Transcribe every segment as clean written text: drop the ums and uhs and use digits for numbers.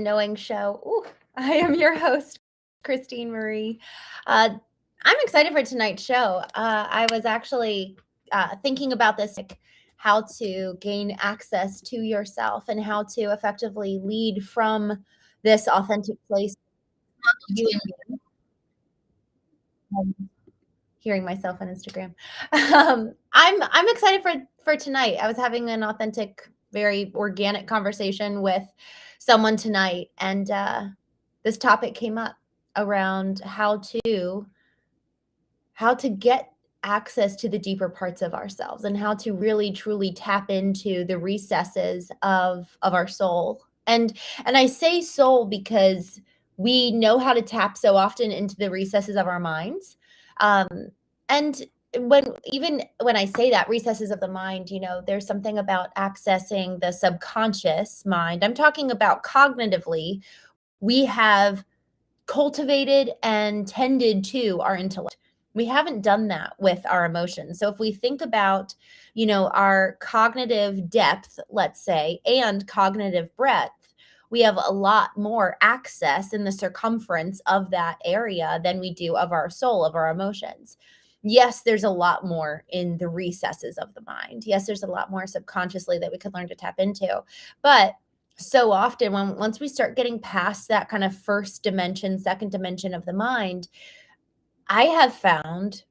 Knowing Show. Ooh, I am your host, Christene Marie. I'm excited for tonight's show. I was actually thinking about this, like, how to gain access to yourself and how to effectively lead from this authentic place. You and me. Hearing myself on Instagram. I'm excited for tonight. I was having an authentic, very organic conversation with someone tonight, and this topic came up around how to get access to the deeper parts of ourselves and how to really truly tap into the recesses of our soul. And I say soul because we know how to tap so often into the recesses of our minds. Um, and even when I say that, recesses of the mind, there's something about accessing the subconscious mind. I'm talking about cognitively. We have cultivated and tended to our intellect. We haven't done that with our emotions. So if we think about, our cognitive depth, let's say, and cognitive breadth, we have a lot more access in the circumference of that area than we do of our soul, of our emotions. Yes, there's a lot more in the recesses of the mind. Yes, there's a lot more subconsciously that we could learn to tap into. But so often once we start getting past that kind of first dimension, second dimension of the mind, I have found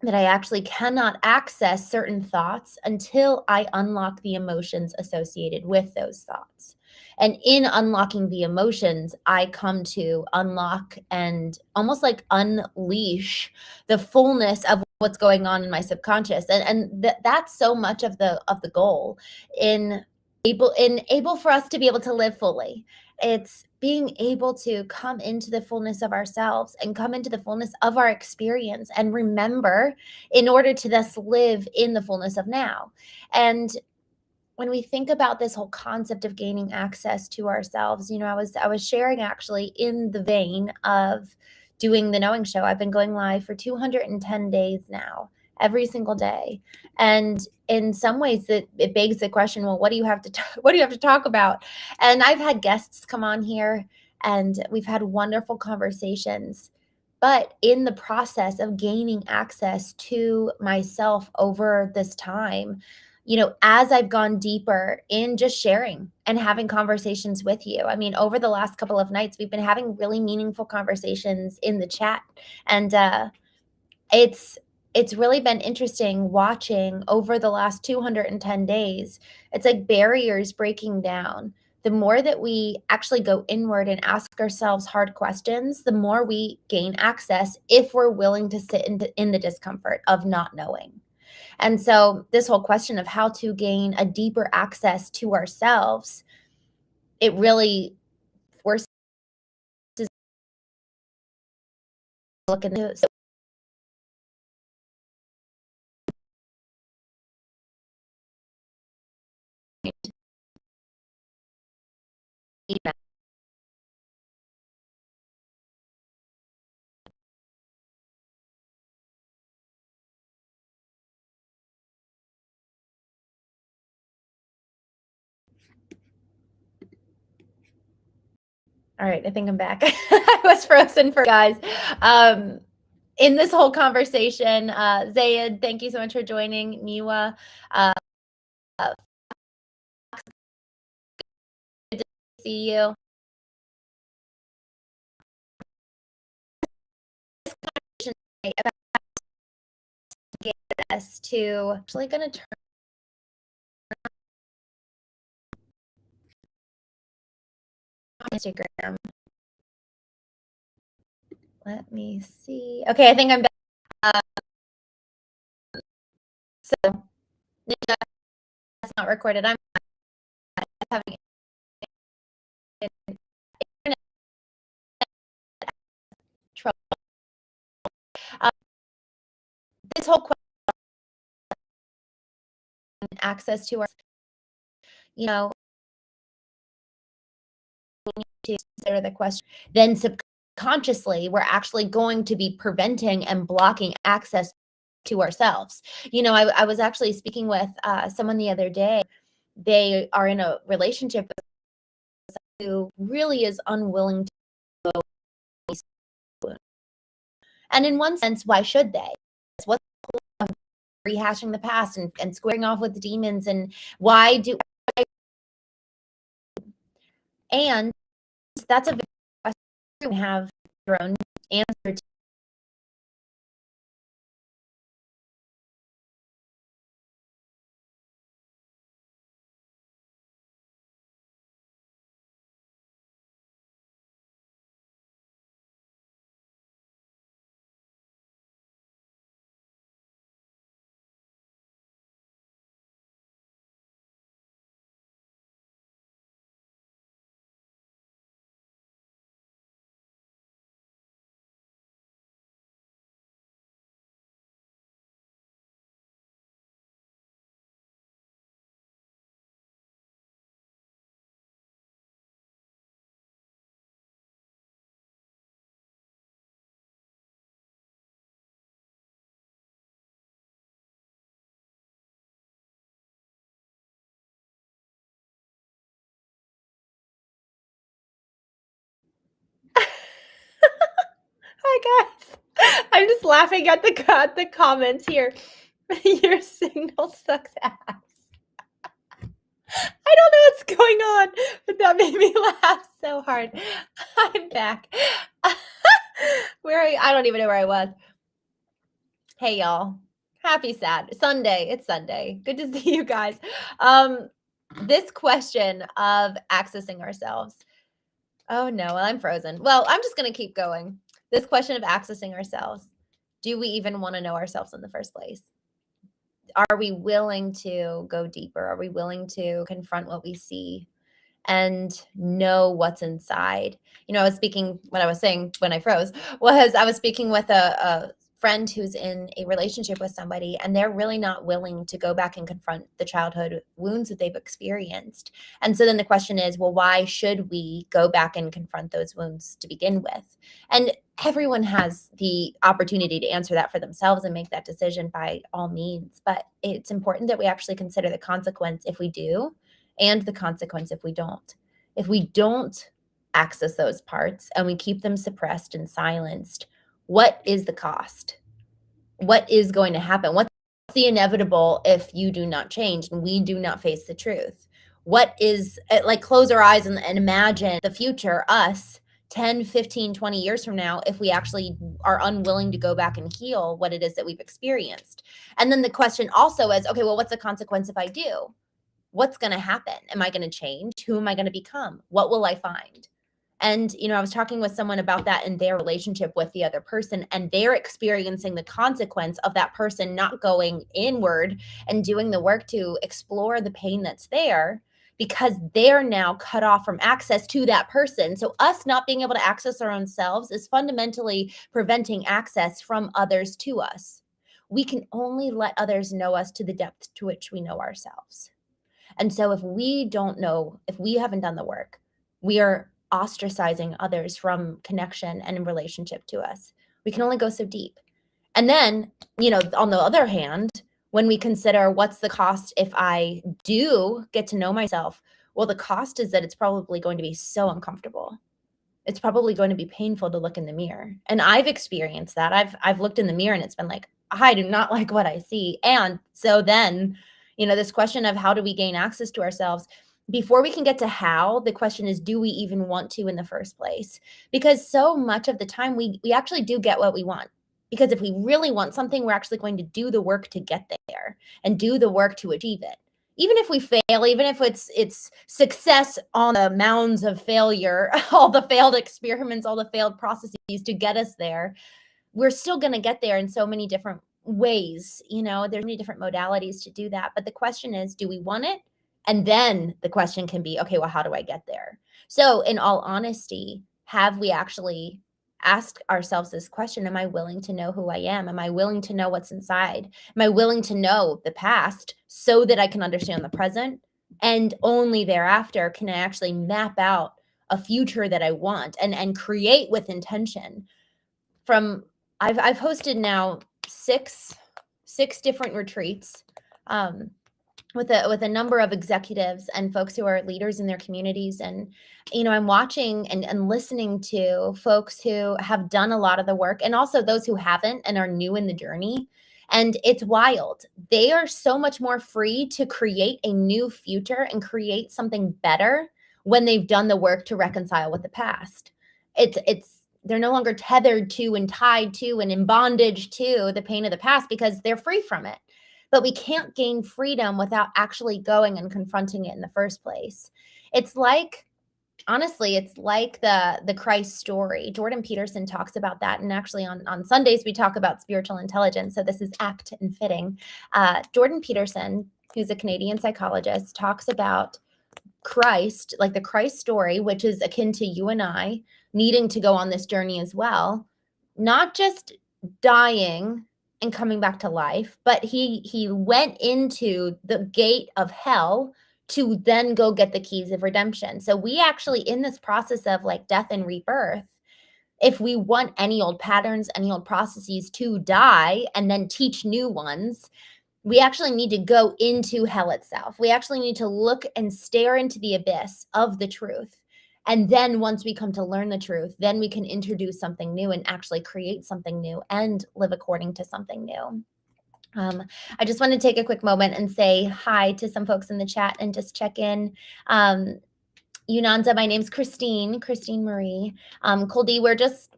that I actually cannot access certain thoughts until I unlock the emotions associated with those thoughts. And in unlocking the emotions, I come to unlock and almost like unleash the fullness of what's going on in my subconscious. And that's so much of the goal in able for us to be able to live fully. It's being able to come into the fullness of ourselves and come into the fullness of our experience and remember in order to thus live in the fullness of now. And when we think about this whole concept of gaining access to ourselves, I was sharing actually in the vein of doing the Knowing Show. I've been going live for 210 days now, every single day. And in some ways it begs the question, well, what do you have to what do you have to talk about? And I've had guests come on here and we've had wonderful conversations. But in the process of gaining access to myself over this time, as I've gone deeper in just sharing and having conversations with you. I mean, over the last couple of nights, we've been having really meaningful conversations in the chat. And it's really been interesting watching over the last 210 days. It's like barriers breaking down. The more that we actually go inward and ask ourselves hard questions, the more we gain access if we're willing to sit in the discomfort of not knowing. And so this whole question of how to gain a deeper access to ourselves, it really forces us to look into All right, I think I'm back. I was frozen for guys. In this whole conversation, Zayed, thank you so much for joining. Niwa, good to see you. This conversation about get us to actually going to turn on Instagram. Let me see. Okay, I think I'm back. So that's not recorded. I'm having internet trouble. This whole question, access to our, we need to consider the question. Then subconsciously, we're actually going to be preventing and blocking access to ourselves. I was actually speaking with someone the other day. They are in a relationship with who really is unwilling to go. And in one sense, why should they? What's the point of rehashing the past and squaring off with the demons? And why do? And that's a very question you have your own answer to. Hi guys, I'm just laughing at the comments here. Your signal sucks ass. I don't know what's going on, but that made me laugh so hard. I'm back. I don't even know where I was. Hey y'all. Happy Sunday. It's Sunday. Good to see you guys. This question of accessing ourselves. Oh no, I'm frozen. Well, I'm just going to keep going. This question of accessing ourselves. Do we even want to know ourselves in the first place? Are we willing to go deeper? Are we willing to confront what we see and know what's inside? I was speaking, what I was saying when I froze was I was speaking with a friend who's in a relationship with somebody, and they're really not willing to go back and confront the childhood wounds that they've experienced. And so then the question is, well, why should we go back and confront those wounds to begin with? And everyone has the opportunity to answer that for themselves and make that decision by all means. But it's important that we actually consider the consequence if we do, and the consequence if we don't. If we don't access those parts and we keep them suppressed and silenced, what is the cost? What is going to happen? What's the inevitable if you do not change and we do not face the truth? What is, like, close our eyes and imagine the future, us, 10, 15, 20 years from now, if we actually are unwilling to go back and heal what it is that we've experienced. And then the question also is, okay, well, what's the consequence if I do? What's going to happen? Am I going to change? Who am I going to become? What will I find? And, I was talking with someone about that in their relationship with the other person, and they're experiencing the consequence of that person not going inward and doing the work to explore the pain that's there, because they're now cut off from access to that person. So us not being able to access our own selves is fundamentally preventing access from others to us. We can only let others know us to the depth to which we know ourselves. And so if we don't know, if we haven't done the work, we are ostracizing others from connection and in relationship to us. We can only go so deep. And then, on the other hand, when we consider what's the cost if I do get to know myself, well, the cost is that it's probably going to be so uncomfortable. It's probably going to be painful to look in the mirror. And I've experienced that. I've looked in the mirror and it's been like, I do not like what I see. And so then, this question of how do we gain access to ourselves, before we can get to how, the question is, do we even want to in the first place? Because so much of the time we actually do get what we want. Because if we really want something, we're actually going to do the work to get there and do the work to achieve it. Even if we fail, even if it's success on the mounds of failure, all the failed experiments, all the failed processes to get us there, we're still going to get there in so many different ways. There's many different modalities to do that. But the question is, do we want it? And then the question can be, okay, well, how do I get there? So in all honesty, have we actually asked ourselves this question? Am I willing to know who I am? Am I willing to know what's inside? Am I willing to know the past so that I can understand the present? And only thereafter can I actually map out a future that I want and create with intention. I've hosted now six different retreats. with a number of executives and folks who are leaders in their communities. And, I'm watching and listening to folks who have done a lot of the work, and also those who haven't and are new in the journey. And it's wild. They are so much more free to create a new future and create something better when they've done the work to reconcile with the past. They're no longer tethered to and tied to and in bondage to the pain of the past because they're free from it. But we can't gain freedom without actually going and confronting it in the first place. It's like, honestly, it's like the Christ story. Jordan Peterson talks about that. And actually on Sundays, we talk about spiritual intelligence. So this is apt and fitting. Jordan Peterson, who's a Canadian psychologist, talks about Christ, like the Christ story, which is akin to you and I needing to go on this journey as well, not just dying and coming back to life, but he went into the gate of hell to then go get the keys of redemption. So we actually, in this process of like death and rebirth, if we want any old patterns, any old processes to die and then teach new ones, we actually need to go into hell itself. We actually need to look and stare into the abyss of the truth. And then once we come to learn the truth, then we can introduce something new and actually create something new and live according to something new. I just want to take a quick moment and say hi to some folks in the chat and just check in. Yunanza, my name's Christene Marie. Coldy,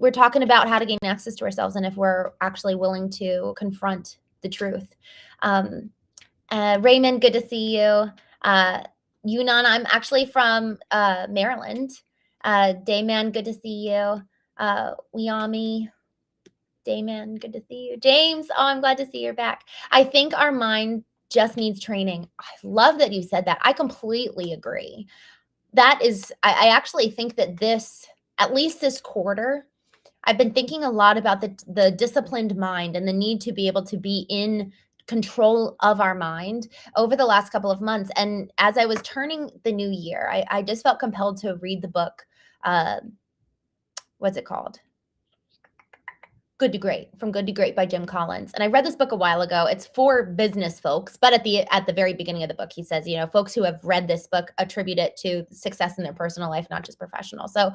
we're talking about how to gain access to ourselves and if we're actually willing to confront the truth. Raymond, good to see you. Yunan, I'm actually from Maryland. Dayman, good to see you. Wiami, Dayman, good to see you. James, oh, I'm glad to see you're back. I think our mind just needs training. I love that you said that. I completely agree. That is, I actually think that at least this quarter, I've been thinking a lot about the disciplined mind and the need to be able to be in control of our mind over the last couple of months. And as I was turning the new year, I just felt compelled to read the book. What's it called? Good to Great, From Good to Great by Jim Collins. And I read this book a while ago. It's for business folks, but at the very beginning of the book, he says, folks who have read this book attribute it to success in their personal life, not just professional. So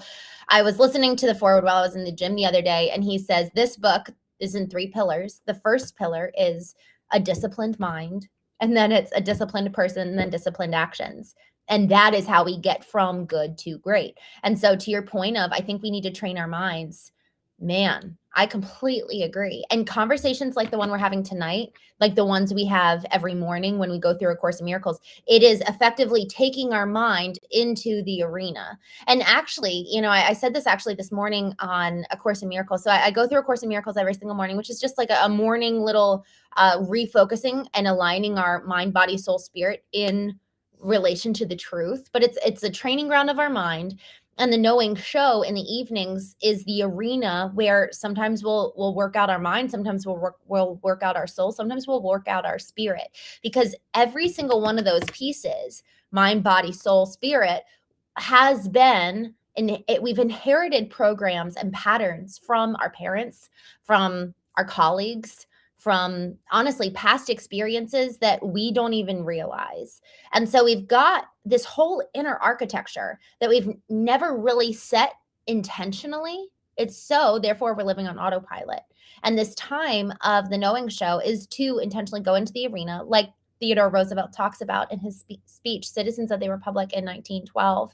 I was listening to the foreword while I was in the gym the other day, and he says, this book is in 3 pillars. The first pillar is a disciplined mind, and then it's a disciplined person, and then disciplined actions. And that is how we get from good to great. And so to your point of, I think we need to train our minds. Man, I completely agree. And conversations like the one we're having tonight, like the ones we have every morning when we go through A Course in Miracles, it is effectively taking our mind into the arena. And actually, I said this actually this morning on A Course in Miracles. So I go through A Course in Miracles every single morning, which is just like a morning little refocusing and aligning our mind, body, soul, spirit in relation to the truth. But it's a training ground of our mind. And the knowing show in the evenings is the arena where sometimes we'll work out our mind, sometimes we'll work out our soul, sometimes we'll work out our spirit, because every single one of those pieces, mind, body, soul, spirit, has been we've inherited programs and patterns from our parents, from our colleagues, from honestly past experiences that we don't even realize. And so we've got this whole inner architecture that we've never really set intentionally. Therefore we're living on autopilot. And this time of the knowing show is to intentionally go into the arena, like Theodore Roosevelt talks about in his speech, Citizens of the Republic in 1912.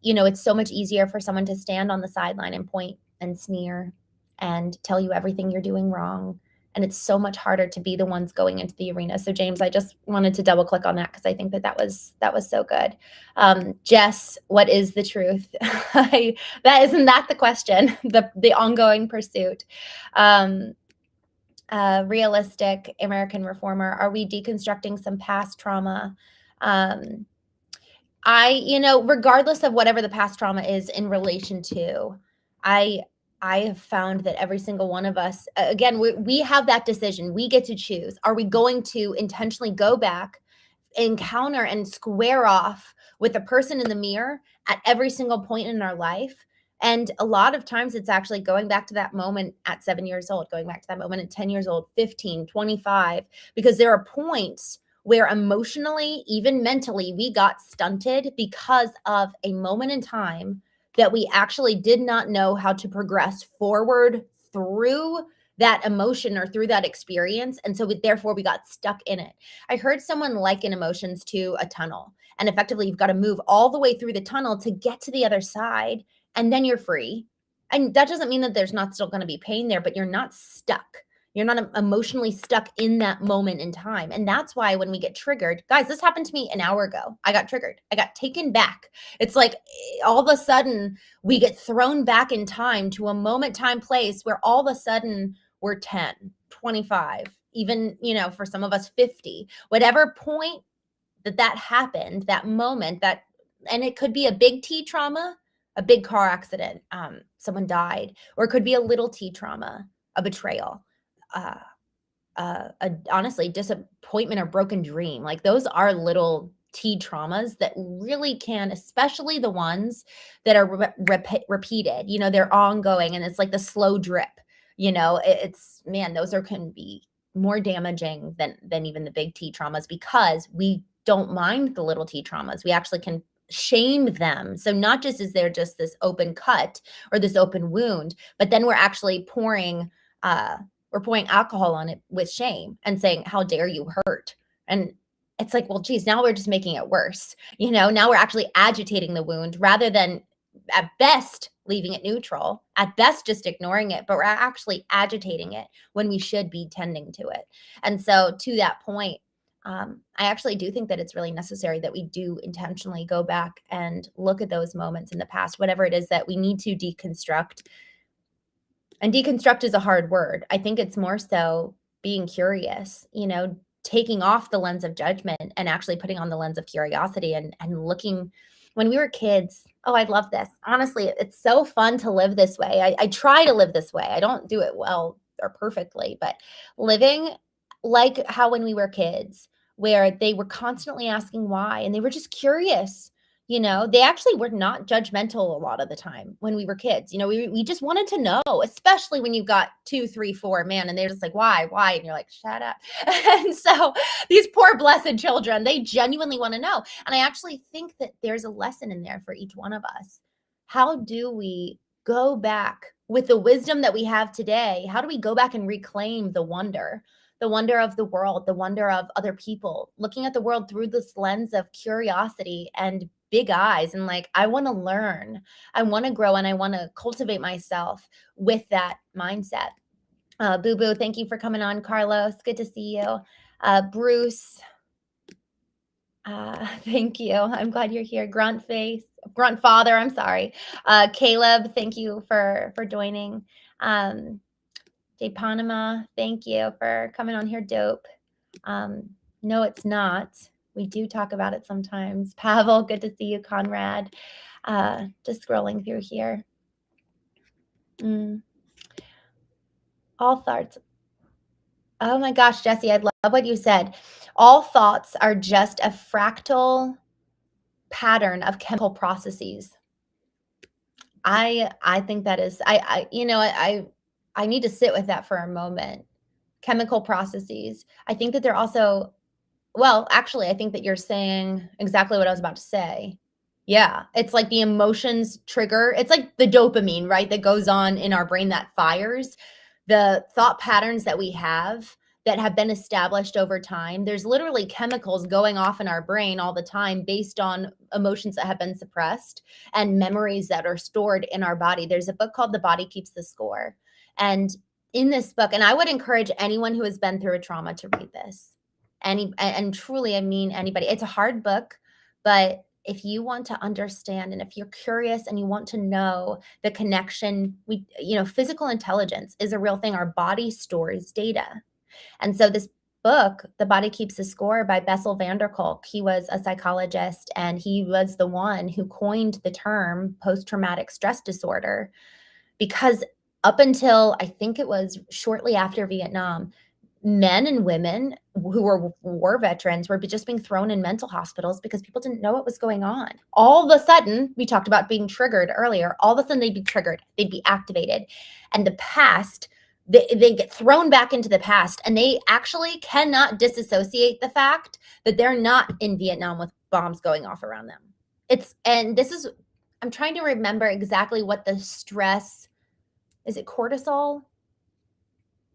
It's so much easier for someone to stand on the sideline and point and sneer and tell you everything you're doing wrong. And it's so much harder to be the ones going into the arena. So James, I just wanted to double click on that because I think that was so good. Jess, what is the truth? Isn't that the question, the ongoing pursuit. Realistic American reformer, are we deconstructing some past trauma? Regardless of whatever the past trauma is in relation to, I have found that every single one of us, again, we have that decision. We get to choose. Are we going to intentionally go back, encounter and square off with the person in the mirror at every single point in our life? And a lot of times it's actually going back to that moment at 7 years old, going back to that moment at 10 years old, 15, 25, because there are points where emotionally, even mentally, we got stunted because of a moment in time that we actually did not know how to progress forward through that emotion or through that experience. And so therefore we got stuck in it. I heard someone liken emotions to a tunnel. And effectively, you've got to move all the way through the tunnel to get to the other side, and then you're free. And that doesn't mean that there's not still going to be pain there, but you're not stuck. You're not emotionally stuck in that moment in time. And that's why when we get triggered, guys, this happened to me an hour ago. I got triggered. I got taken back. It's like all of a sudden we get thrown back in time to a moment, time, place where all of a sudden we're 10, 25, even, for some of us 50, whatever point that happened, that moment, and it could be a big T trauma, a big car accident, someone died, or it could be a little T trauma, a betrayal, honestly, disappointment or broken dream. Like those are little T traumas that really can, especially the ones that are repeated, they're ongoing, and it's like the slow drip, it's, man, those can be more damaging than even the big T traumas, because we don't mind the little T traumas. We actually can shame them. So not just is there just this open cut or this open wound, but then we're actually pouring alcohol on it with shame and saying, how dare you hurt? And it's like, well, geez, now we're just making it worse. Now we're actually agitating the wound rather than at best leaving it neutral, at best just ignoring it, but we're actually agitating it when we should be tending to it. And so to that point, I actually do think that it's really necessary that we do intentionally go back and look at those moments in the past, whatever it is that we need to deconstruct. And deconstruct is a hard word. I think it's more so being curious, taking off the lens of judgment and actually putting on the lens of curiosity and looking. When we were kids, oh, I love this. Honestly, it's so fun to live this way. I try to live this way. I don't do it well or perfectly, but living like how when we were kids, where they were constantly asking why, and they were just curious. They actually were not judgmental a lot of the time when we were kids. We just wanted to know, especially when you've got 2, 3, 4, man, and they're just like, why? And you're like, shut up. And so these poor blessed children, they genuinely want to know. And I actually think that there's a lesson in there for each one of us. How do we go back with the wisdom that we have today? How do we go back and reclaim the wonder of the world, the wonder of other people, looking at the world through this lens of curiosity and big eyes, and like, I want to learn, I want to grow, and I want to cultivate myself with that mindset. Boo Boo, thank you for coming on. Carlos, good to see you. Bruce, thank you. I'm glad you're here. Grunt Father, I'm sorry. Caleb, thank you for joining. J Panama, thank you for coming on here. Dope. No, it's not. We do talk about it sometimes. Pavel, good to see you. Conrad, just scrolling through here. All thoughts. Oh my gosh, Jesse, I love what you said. All thoughts are just a fractal pattern of chemical processes. I think that is, I need to sit with that for a moment. Chemical processes. I think that they're also, well, actually, I think that you're saying exactly what I was about to say. Yeah, it's like the emotions trigger. It's like the dopamine, right, that goes on in our brain that fires the thought patterns that we have that have been established over time. There's literally chemicals going off in our brain all the time based on emotions that have been suppressed and memories that are stored in our body. There's a book called The Body Keeps the Score. And in this book, and I would encourage anyone who has been through a trauma to read this. And truly, I mean, anybody. It's a hard book, but if you want to understand, and if you're curious and you want to know the connection, physical intelligence is a real thing. Our body stores data. And so this book, The Body Keeps the Score by Bessel van der Kolk, he was a psychologist, and he was the one who coined the term post-traumatic stress disorder, because up until I think it was shortly after Vietnam, men and women who were war veterans were just being thrown in mental hospitals because people didn't know what was going on. All of a sudden, we talked about being triggered earlier, all of a sudden they'd be triggered, they'd be activated. And the past they get thrown back into the past, and they actually cannot disassociate the fact that they're not in Vietnam with bombs going off around them. I'm trying to remember exactly what the stress, is it cortisol?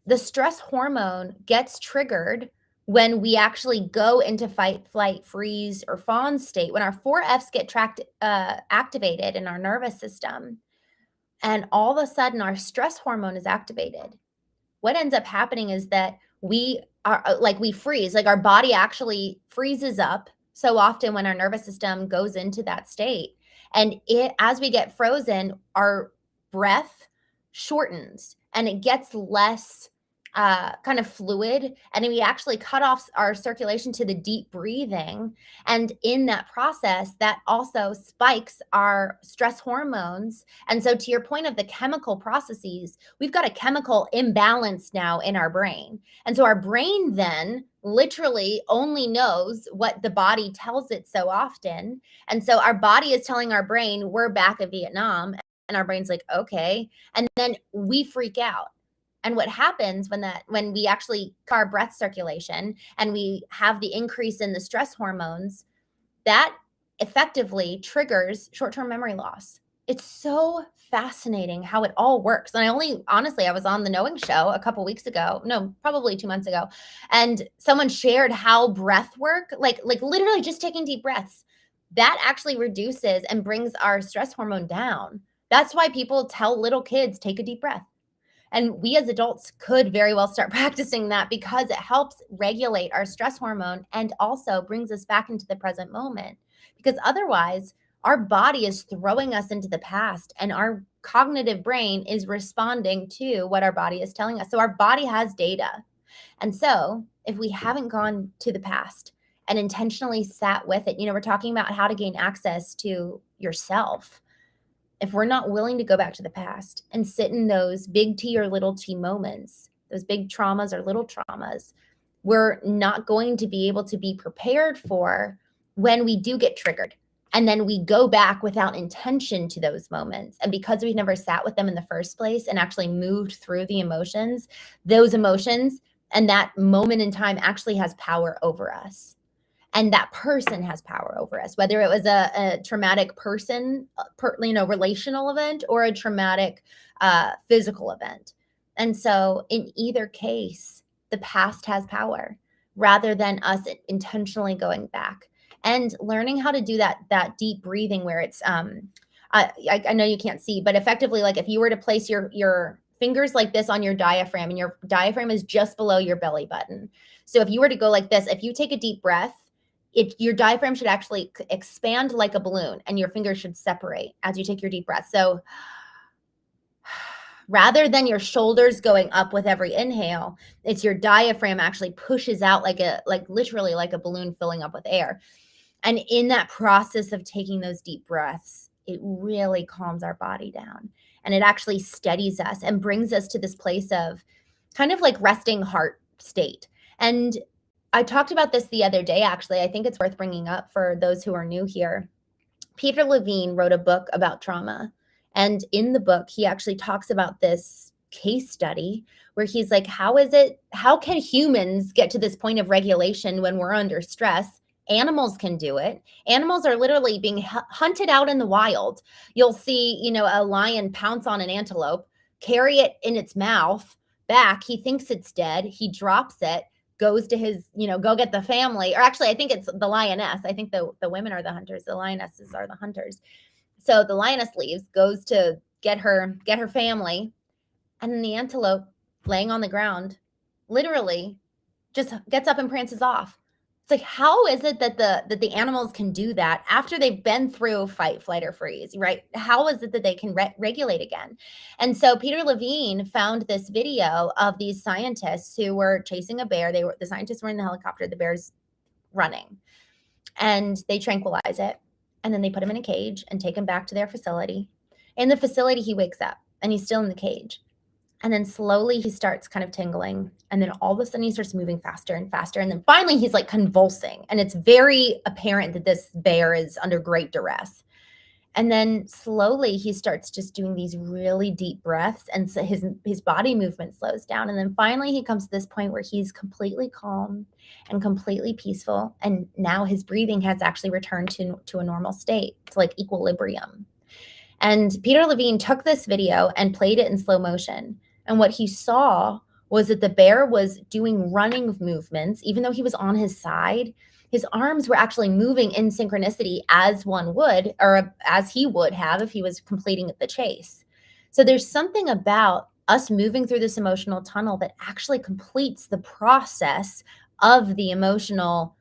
The stress hormone gets triggered when we actually go into fight, flight, freeze, or fawn state, when our 4Fs get activated in our nervous system, and all of a sudden our stress hormone is activated. What ends up happening is that we freeze, like our body actually freezes up so often when our nervous system goes into that state. And as we get frozen, our breath shortens and it gets less kind of fluid, and we actually cut off our circulation to the deep breathing. And in that process, that also spikes our stress hormones. And so, to your point of the chemical processes, we've got a chemical imbalance now in our brain. And so our brain then literally only knows what the body tells it so often. And so our body is telling our brain, we're back in Vietnam. And our brain's like, okay. And then we freak out. And what happens when we actually our breath circulation and we have the increase in the stress hormones, that effectively triggers short-term memory loss. It's so fascinating how it all works. And I was on the Knowing Show a couple weeks ago, no, probably 2 months ago, and someone shared how breath work, like literally just taking deep breaths, that actually reduces and brings our stress hormone down. That's why people tell little kids, take a deep breath. And we as adults could very well start practicing that, because it helps regulate our stress hormone and also brings us back into the present moment. Because otherwise, our body is throwing us into the past, and our cognitive brain is responding to what our body is telling us. So our body has data. And so if we haven't gone to the past and intentionally sat with it, we're talking about how to gain access to yourself. If we're not willing to go back to the past and sit in those big T or little t moments, those big traumas or little traumas, we're not going to be able to be prepared for when we do get triggered. And then we go back without intention to those moments. And because we've never sat with them in the first place and actually moved through the emotions, those emotions and that moment in time actually has power over us. And that person has power over us, whether it was a traumatic person, relational event, or a traumatic physical event. And so in either case, the past has power rather than us intentionally going back and learning how to do that deep breathing where it's, I know you can't see, but effectively, like if you were to place your fingers like this on your diaphragm, and your diaphragm is just below your belly button. So if you were to go like this, if you take a deep breath, your diaphragm should actually expand like a balloon, and your fingers should separate as you take your deep breath. So rather than your shoulders going up with every inhale, it's your diaphragm actually pushes out literally like a balloon filling up with air. And in that process of taking those deep breaths, it really calms our body down, and it actually steadies us and brings us to this place of kind of like resting heart state. And I talked about this the other day, actually. I think it's worth bringing up for those who are new here. Peter Levine wrote a book about trauma. And in the book, he actually talks about this case study where he's like, how can humans get to this point of regulation when we're under stress? Animals can do it. Animals are literally being hunted out in the wild. You'll see, a lion pounce on an antelope, carry it in its mouth back. He thinks it's dead. He drops it, goes to his, go get the family. Or actually, I think it's the lioness. I think the women are the hunters. The lionesses are the hunters. So the lioness leaves, goes to get her family. And then the antelope, laying on the ground, literally just gets up and prances off. It's like, how is it that the animals can do that after they've been through fight, flight, or freeze, right? How is it that they can regulate again? And so Peter Levine found this video of these scientists who were chasing a bear. The scientists were in the helicopter, the bear's running, and they tranquilize it. And then they put him in a cage and take him back to their facility. In the facility, he wakes up and he's still in the cage. And then slowly he starts kind of tingling. And then all of a sudden he starts moving faster and faster. And then finally he's like convulsing. And it's very apparent that this bear is under great duress. And then slowly he starts just doing these really deep breaths, and so his body movement slows down. And then finally he comes to this point where he's completely calm and completely peaceful. And now his breathing has actually returned to a normal state, to like equilibrium. And Peter Levine took this video and played it in slow motion. And what he saw was that the bear was doing running movements, even though he was on his side. His arms were actually moving in synchronicity as one would, or as he would have if he was completing the chase. So there's something about us moving through this emotional tunnel that actually completes the process of the emotional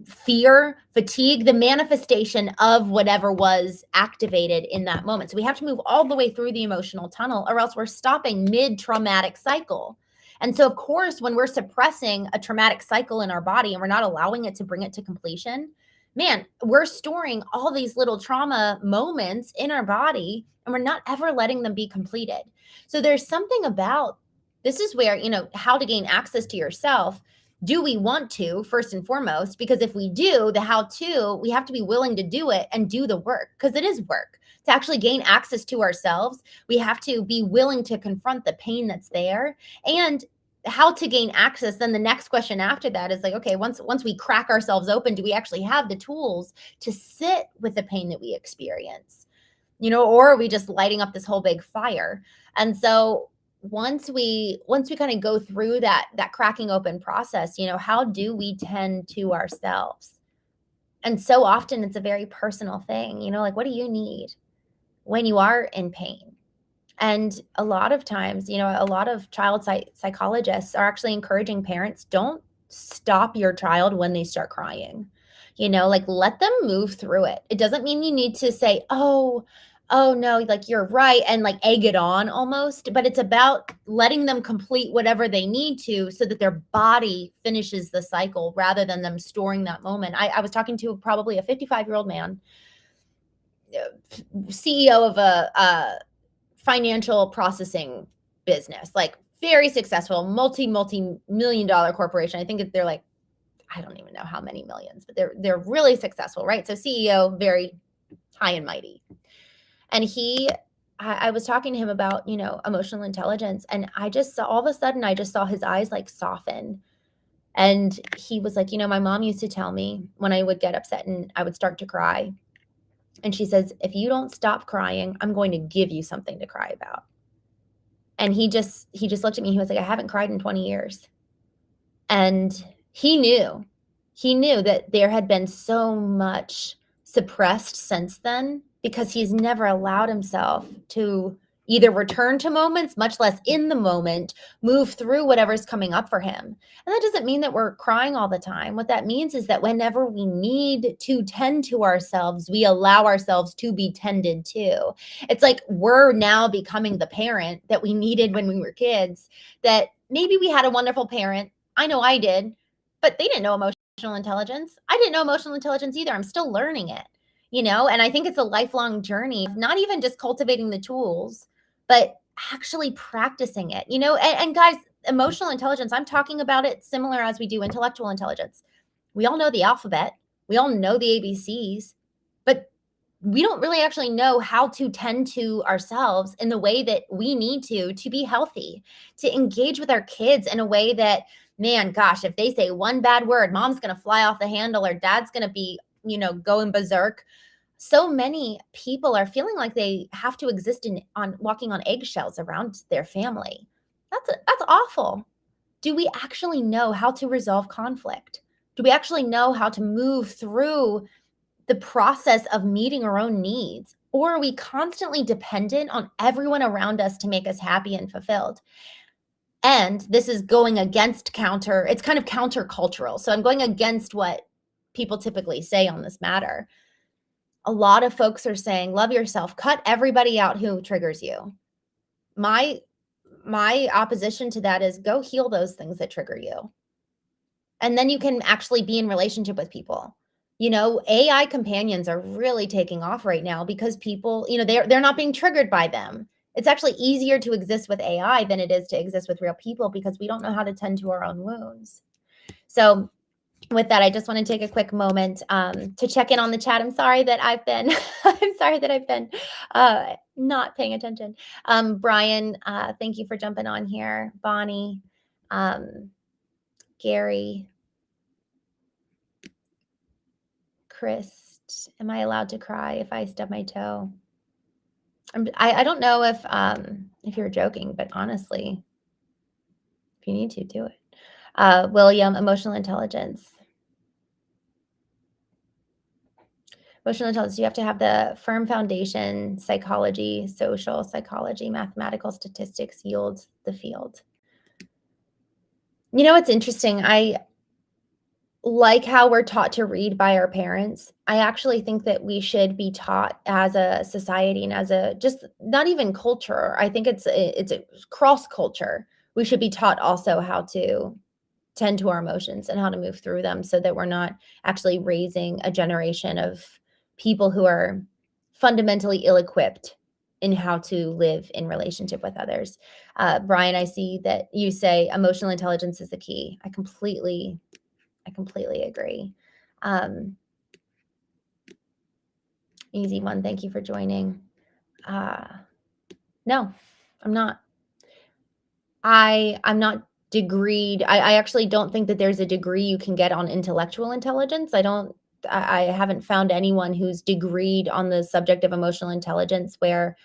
fear, fatigue, the manifestation of whatever was activated in that moment. So we have to move all the way through the emotional tunnel, or else we're stopping mid-traumatic cycle. And so, of course, when we're suppressing a traumatic cycle in our body and we're not allowing it to bring it to completion, man, we're storing all these little trauma moments in our body and we're not ever letting them be completed. So there's something about, this is where, how to gain access to yourself. Do we want to, first and foremost? Because if we do, the how to, we have to be willing to do it and do the work, because it is work. To actually gain access to ourselves, we have to be willing to confront the pain that's there. And how to gain access, then the next question after that is like, okay, once we crack ourselves open, do we actually have the tools to sit with the pain that we experience? Or are we just lighting up this whole big fire? And so once we kind of go through that cracking open process, how do we tend to ourselves? And so often it's a very personal thing, like, what do you need when you are in pain? And a lot of times, a lot of child psychologists are actually encouraging parents, don't stop your child when they start crying. Like, let them move through it. It doesn't mean you need to say, oh no, like, you're right, and like egg it on almost, but it's about letting them complete whatever they need to so that their body finishes the cycle rather than them storing that moment. I was talking to probably a 55-year-old man, CEO of a financial processing business, like very successful, multi-million dollar corporation. I think they're like, I don't even know how many millions, but they're really successful, right? So CEO, very high and mighty. And I was talking to him about, emotional intelligence. And I just saw, all of a sudden, I just saw his eyes like soften. And he was like, my mom used to tell me when I would get upset and I would start to cry. And she says, if you don't stop crying, I'm going to give you something to cry about. And he just looked at me. He was like, I haven't cried in 20 years. And he knew that there had been so much suppressed since then, because he's never allowed himself to either return to moments, much less in the moment, move through whatever's coming up for him. And that doesn't mean that we're crying all the time. What that means is that whenever we need to tend to ourselves, we allow ourselves to be tended to. It's like we're now becoming the parent that we needed when we were kids, that maybe we had a wonderful parent. I know I did, but they didn't know emotional intelligence. I didn't know emotional intelligence either. I'm still learning it. And I think it's a lifelong journey of not even just cultivating the tools, but actually practicing it, and guys, emotional intelligence, I'm talking about it similar as we do intellectual intelligence. We all know the alphabet. We all know the ABCs, but we don't really actually know how to tend to ourselves in the way that we need to be healthy, to engage with our kids in a way that, man, gosh, if they say one bad word, mom's going to fly off the handle or dad's going to be, going berserk. So many people are feeling like they have to exist on walking on eggshells around their family. That's awful. Do we actually know how to resolve conflict? Do we actually know how to move through the process of meeting our own needs? Or are we constantly dependent on everyone around us to make us happy and fulfilled? And this is going against it's kind of countercultural. So I'm going against what people typically say on this matter. A lot of folks are saying, love yourself, cut everybody out who triggers you. My opposition to that is, go heal those things that trigger you. And then you can actually be in relationship with people. AI companions are really taking off right now because people, they're not being triggered by them. It's actually easier to exist with AI than it is to exist with real people because we don't know how to tend to our own wounds. So with that, I just want to take a quick moment to check in on the chat. I'm sorry that I've been I'm sorry that I've been not paying attention. Brian, thank you for jumping on here. Bonnie, Gary, Chris, am I allowed to cry if I stub my toe? I don't know if you're joking, but honestly, if you need to, do it. William, emotional intelligence. Emotional intelligence, you have to have the firm foundation, psychology, social psychology, mathematical statistics yields the field. You know, it's interesting. I like how we're taught to read by our parents. I actually think that we should be taught as a society and as a just not even culture. I think it's a cross culture. We should be taught also how to tend to our emotions and how to move through them so that we're not actually raising a generation of people who are fundamentally ill-equipped in how to live in relationship with others. Brian, I see that you say emotional intelligence is the key. I completely agree. Easy one. Thank you for joining. No, I'm not. I'm not degreed. I actually don't think that there's a degree you can get on intellectual intelligence. I haven't found anyone who's degreed on the subject of emotional intelligence where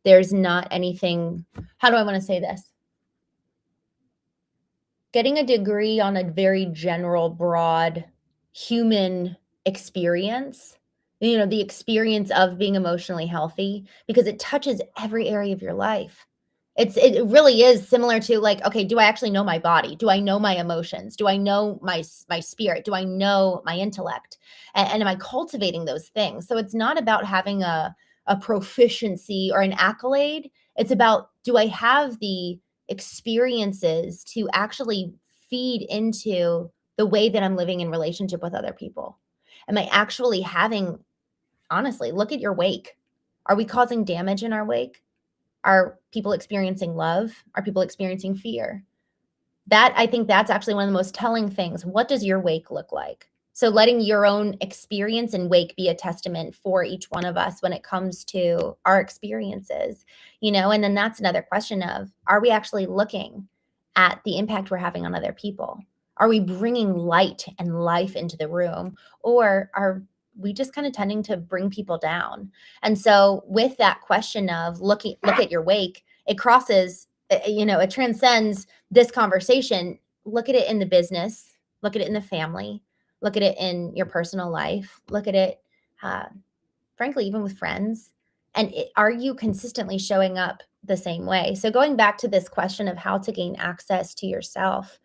there's not anything. How do I want to say this? Getting a degree on a very general, broad human experience, you know, the experience of being emotionally healthy, because it touches every area of your life. It really is similar to like, okay, do I actually know my body? Do I know my emotions? Do I know my spirit? Do I know my intellect? And am I cultivating those things? So it's not about having a proficiency or an accolade. It's about, do I have the experiences to actually feed into the way that I'm living in relationship with other people? Am I actually having, honestly, look at your wake. Are we causing damage in our wake? Are people experiencing love? Are people experiencing fear? I think that's actually one of the most telling things. What does your wake look like? So letting your own experience and wake be a testament for each one of us when it comes to our experiences, you know, and then that's another question of, are we actually looking at the impact we're having on other people? Are we bringing light and life into the room, or are we just kind of tending to bring people down? And so with that question of look at your wake, it crosses, you know, it transcends this conversation. Look at it in the business, look at it in the family, look at it in your personal life, look at it, frankly, even with friends. And are you consistently showing up the same way? So going back to this question of how to gain access to yourself,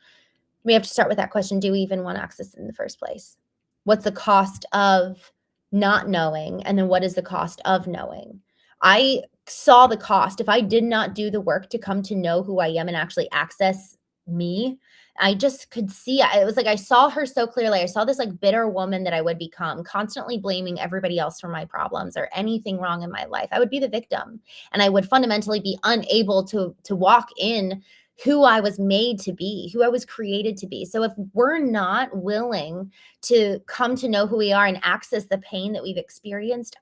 we have to start with that question. Do we even want access in the first place? What's the cost of not knowing? And then what is the cost of knowing? I saw the cost. If I did not do the work to come to know who I am and actually access me, I just could see, it was like I saw her so clearly. I saw this like bitter woman that I would become, constantly blaming everybody else for my problems or anything wrong in my life. I would be the victim, and I would fundamentally be unable to walk in who I was made to be, who I was created to be. So if we're not willing to come to know who we are and access the pain that we've experienced,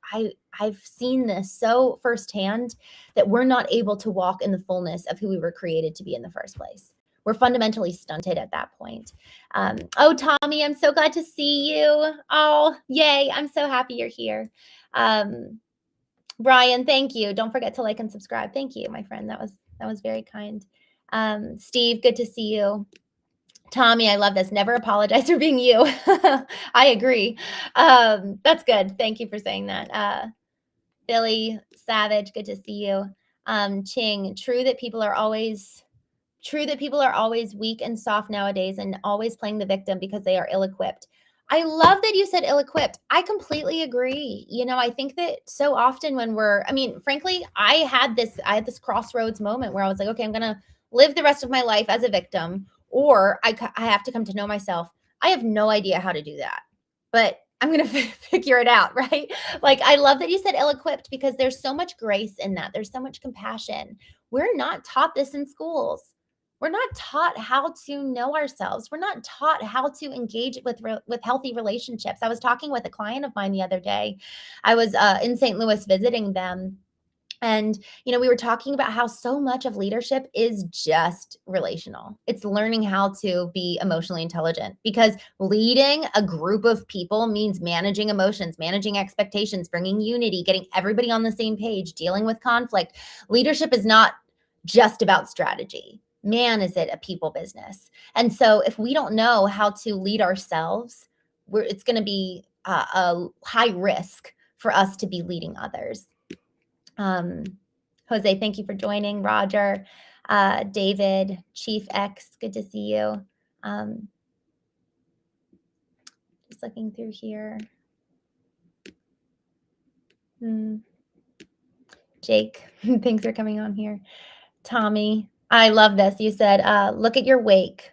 I've seen this so firsthand that we're not able to walk in the fullness of who we were created to be in the first place. We're fundamentally stunted at that point. Oh, Tommy, I'm so glad to see you. Oh, yay. I'm so happy you're here. Brian, thank you. Don't forget to like and subscribe. Thank you, my friend. That was very kind. Steve, good to see you. Tommy, I love this. Never apologize for being you. I agree. That's good. Thank you for saying that. Billy Savage, good to see you. Ching, true that people are always weak and soft nowadays and always playing the victim because they are ill-equipped. I love that you said ill-equipped. I completely agree. You know, I think that so often when frankly, I had this crossroads moment where I was like, okay, I'm going to live the rest of my life as a victim, or I have to come to know myself. I have no idea how to do that, but I'm going to figure it out, right? Like, I love that you said ill-equipped because there's so much grace in that. There's so much compassion. We're not taught this in schools. We're not taught how to know ourselves. We're not taught how to engage with healthy relationships. I was talking with a client of mine the other day. I was in St. Louis visiting them, and, we were talking about how so much of leadership is just relational. It's learning how to be emotionally intelligent, because leading a group of people means managing emotions, managing expectations, bringing unity, getting everybody on the same page, dealing with conflict. Leadership is not just about strategy. Man, is it a people business. And so if we don't know how to lead ourselves, it's going to be a high risk for us to be leading others. Jose, thank you for joining. Roger, David, Chief X, good to see you. Just looking through here. Jake, thanks for coming on here. Tommy, I love this. You said, look at your wake.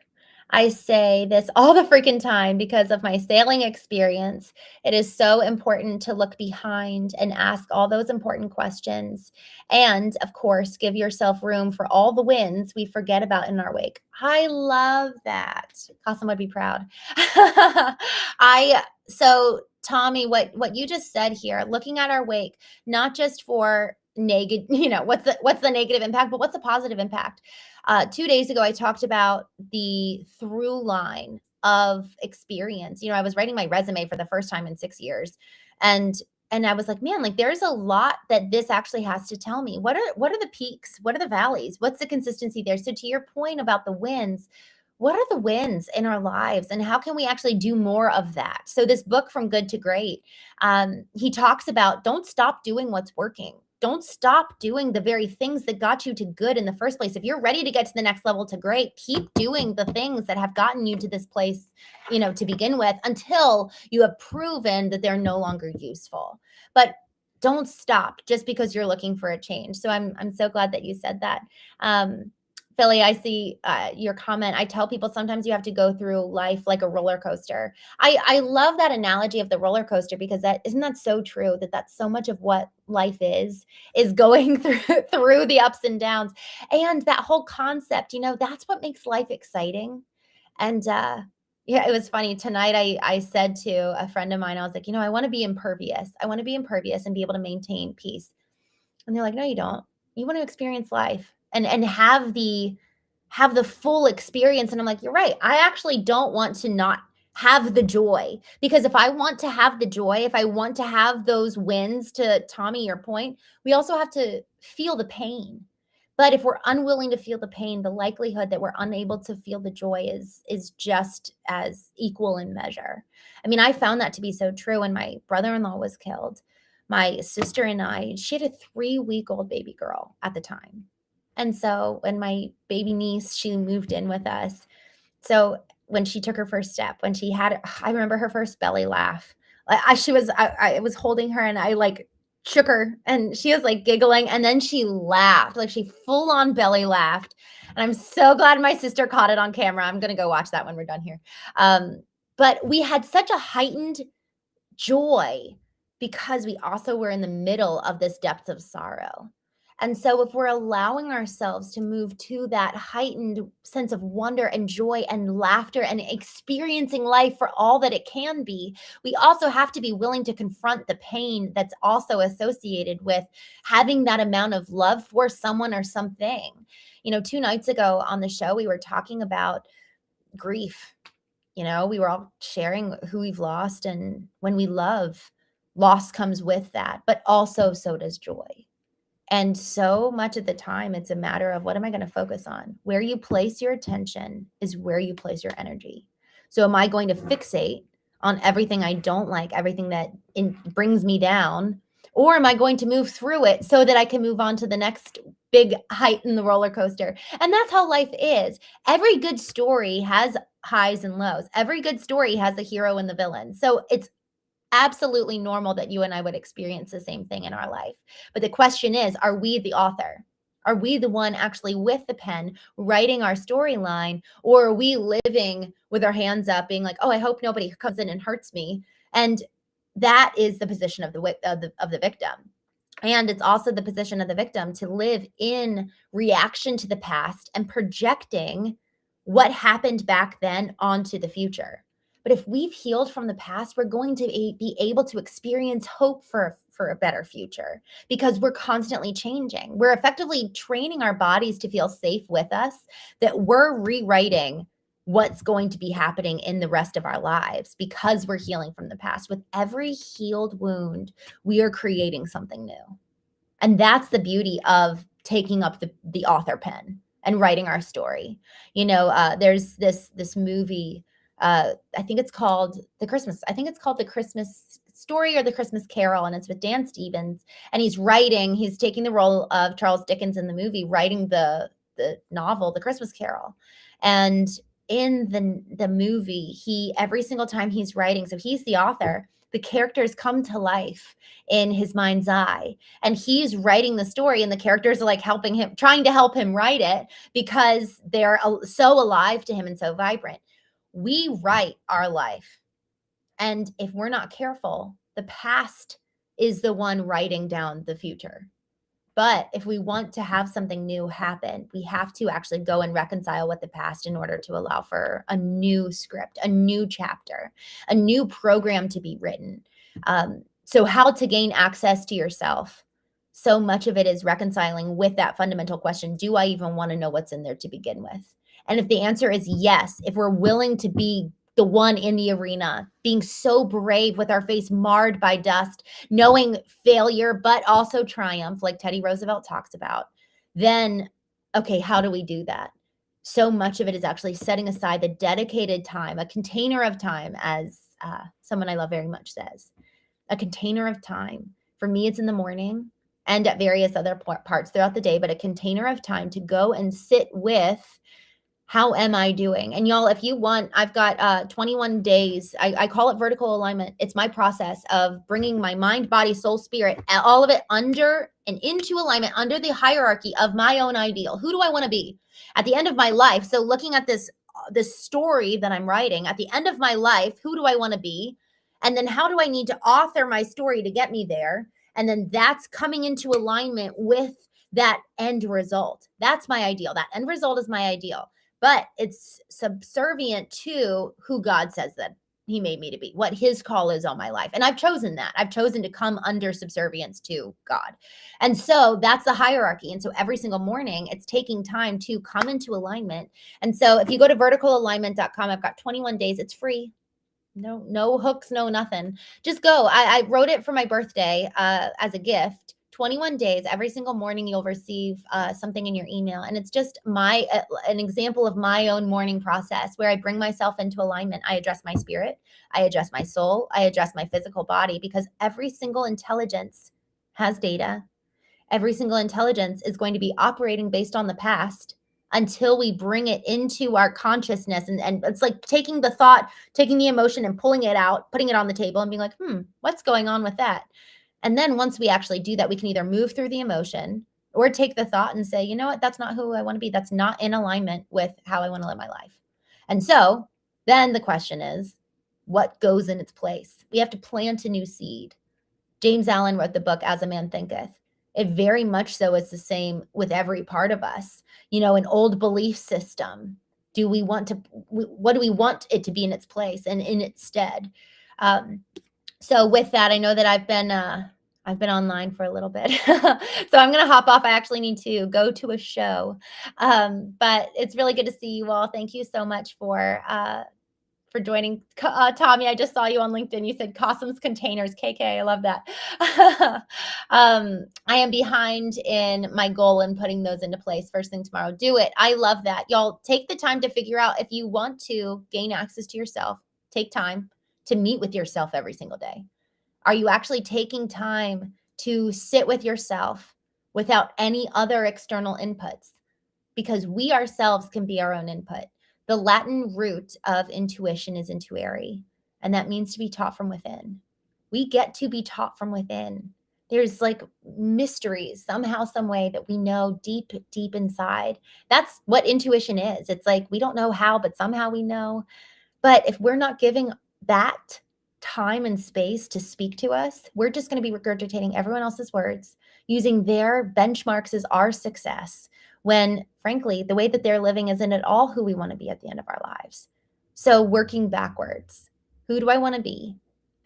I say this all the freaking time because of my sailing experience. It is so important to look behind and ask all those important questions. And of course, give yourself room for all the wins we forget about in our wake. I love that. Kasem would be proud. So Tommy, what you just said here, looking at our wake, not just for negative, what's the negative impact, but what's the positive impact? 2 days ago, I talked about the through line of experience. I was writing my resume for the first time in 6 years, and I was like, man, like there's a lot that this actually has to tell me. What are the peaks? What are the valleys? What's the consistency there? So to your point about the wins, what are the wins in our lives, and how can we actually do more of that? So this book, From Good to Great, he talks about, don't stop doing what's working. Don't stop doing the very things that got you to good in the first place. If you're ready to get to the next level to great, keep doing the things that have gotten you to this place, to begin with, until you have proven that they're no longer useful. But don't stop just because you're looking for a change. So I'm so glad that you said that. Philly, I see your comment. I tell people sometimes you have to go through life like a roller coaster. I love that analogy of the roller coaster, because isn't that so true, that that's so much of what life is going through the ups and downs. And that whole concept, that's what makes life exciting. And yeah, it was funny. Tonight I said to a friend of mine, I was like, I want to be impervious. I want to be impervious and be able to maintain peace. And they're like, no, you don't. You want to experience life and have the full experience. And I'm like, you're right. I actually don't want to not have the joy, because if I want to have the joy, if I want to have those wins, to Tommy, your point, we also have to feel the pain. But if we're unwilling to feel the pain, the likelihood that we're unable to feel the joy is just as equal in measure. I mean, I found that to be so true when my brother-in-law was killed. My sister and she had a 3-week-old baby girl at the time. And so when my baby niece, she moved in with us. So when she took her first step, when she had, I remember her first belly laugh. I was holding her and I like shook her and she was like giggling, and then she laughed, like she full on belly laughed. And I'm so glad my sister caught it on camera. I'm going to go watch that when we're done here. But we had such a heightened joy because we also were in the middle of this depth of sorrow. And so if we're allowing ourselves to move to that heightened sense of wonder and joy and laughter and experiencing life for all that it can be, we also have to be willing to confront the pain that's also associated with having that amount of love for someone or something. 2 nights ago on the show, we were talking about grief. We were all sharing who we've lost, and when we love, loss comes with that, but also so does joy. And so much of the time, it's a matter of, what am I going to focus on? Where you place your attention is where you place your energy. So am I going to fixate on everything I don't like, everything that brings me down, or am I going to move through it so that I can move on to the next big height in the roller coaster? And that's how life is. Every good story has highs and lows. Every good story has a hero and the villain. So it's absolutely normal that you and I would experience the same thing in our life. But the question is, are we the author? Are we the one actually with the pen writing our storyline? Or are we living with our hands up being like, oh, I hope nobody comes in and hurts me? And that is the position of the victim. And it's also the position of the victim to live in reaction to the past and projecting what happened back then onto the future. But if we've healed from the past, we're going to be able to experience hope for a better future because we're constantly changing. We're effectively training our bodies to feel safe with us, that we're rewriting what's going to be happening in the rest of our lives because we're healing from the past. With every healed wound, we are creating something new. And that's the beauty of taking up the author pen and writing our story. There's this movie, I think it's called the Christmas Story or the Christmas Carol, and it's with Dan Stevens. And he's taking the role of Charles Dickens in the movie, writing the novel, The Christmas Carol. And in the movie, every single time he's writing, so he's the author, the characters come to life in his mind's eye, and he's writing the story, and the characters are like trying to help him write it because they're so alive to him and so vibrant. We write our life, and if we're not careful, the past is the one writing down the future. But if we want to have something new happen, we have to actually go and reconcile with the past in order to allow for a new script, a new chapter, a new program to be written. So how to gain access to yourself? So much of it is reconciling with that fundamental question, do I even want to know what's in there to begin with? And if the answer is yes, if we're willing to be the one in the arena, being so brave with our face marred by dust, knowing failure, but also triumph, like Teddy Roosevelt talks about, then, okay, how do we do that? So much of it is actually setting aside the dedicated time, a container of time, as someone I love very much says, a container of time. For me, it's in the morning and at various other parts throughout the day, but a container of time to go and sit with, how am I doing? And y'all, if you want, I've got 21 days. I call it vertical alignment. It's my process of bringing my mind, body, soul, spirit, all of it under and into alignment, under the hierarchy of my own ideal. Who do I want to be at the end of my life? So looking at this story that I'm writing, at the end of my life, who do I want to be? And then how do I need to author my story to get me there? And then that's coming into alignment with that end result. That's my ideal. That end result is my ideal. But it's subservient to who God says that he made me to be, what his call is on my life. And I've chosen that. I've chosen to come under subservience to God. And so that's the hierarchy. And so every single morning, it's taking time to come into alignment. And so if you go to verticalalignment.com, I've got 21 days. It's free. No hooks, no nothing. Just go. I wrote it for my birthday as a gift. 21 days, every single morning you'll receive something in your email. And it's just an example of my own morning process where I bring myself into alignment. I address my spirit, I address my soul, I address my physical body, because every single intelligence has data. Every single intelligence is going to be operating based on the past until we bring it into our consciousness. And it's like taking the thought, taking the emotion and pulling it out, putting it on the table and being like, what's going on with that? And then once we actually do that, we can either move through the emotion or take the thought and say, you know what, that's not who I want to be. That's not in alignment with how I want to live my life. And so then the question is, what goes in its place? We have to plant a new seed. James Allen wrote the book, As a Man Thinketh. It very much so is the same with every part of us. An old belief system. What do we want it to be in its place and in its stead? So with that, I know that I've been online for a little bit, so I'm going to hop off. I actually need to go to a show, but it's really good to see you all. Thank you so much for joining. Tommy, I just saw you on LinkedIn. You said Cossum's Containers, KK. I love that. I am behind in my goal in putting those into place first thing tomorrow. Do it. I love that. Y'all take the time to figure out if you want to gain access to yourself. Take time to meet with yourself every single day. Are you actually taking time to sit with yourself without any other external inputs? Because we ourselves can be our own input. The Latin root of intuition is intuere, and that means to be taught from within. We get to be taught from within. There's like mysteries somehow, some way that we know deep, deep inside. That's what intuition is. It's like we don't know how, but somehow we know. But if we're not giving that time and space to speak to us, we're just going to be regurgitating everyone else's words. using their benchmarks as our success, when frankly, the way that they're living isn't at all who we want to be at the end of our lives. So working backwards, who do I want to be?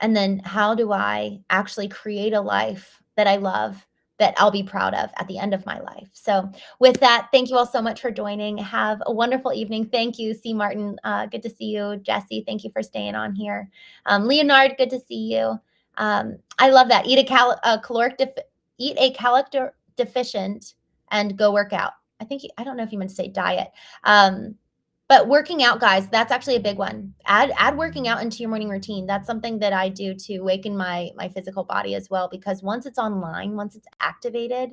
And then how do I actually create a life that I love, that I'll be proud of at the end of my life? So with that, thank you all so much for joining. Have a wonderful evening. Thank you, C. Martin. Good to see you. Jesse, thank you for staying on here. Leonard, good to see you. I love that. Eat a caloric deficient and go work out. I don't know if you meant to say diet. But working out, guys, that's actually a big one. Add working out into your morning routine. That's something that I do to awaken my physical body as well, because once it's online, once it's activated,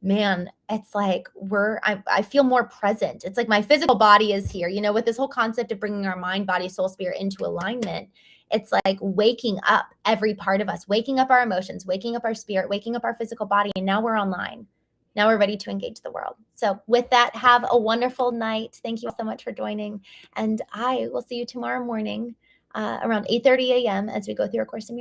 man, it's like I feel more present. It's like my physical body is here, with this whole concept of bringing our mind, body, soul, spirit into alignment. It's like waking up every part of us, waking up our emotions, waking up our spirit, waking up our physical body. And now we're online. Now we're ready to engage the world. So with that, have a wonderful night. Thank you all so much for joining. And I will see you tomorrow morning around 8:30 a.m. as we go through A Course in Miracles.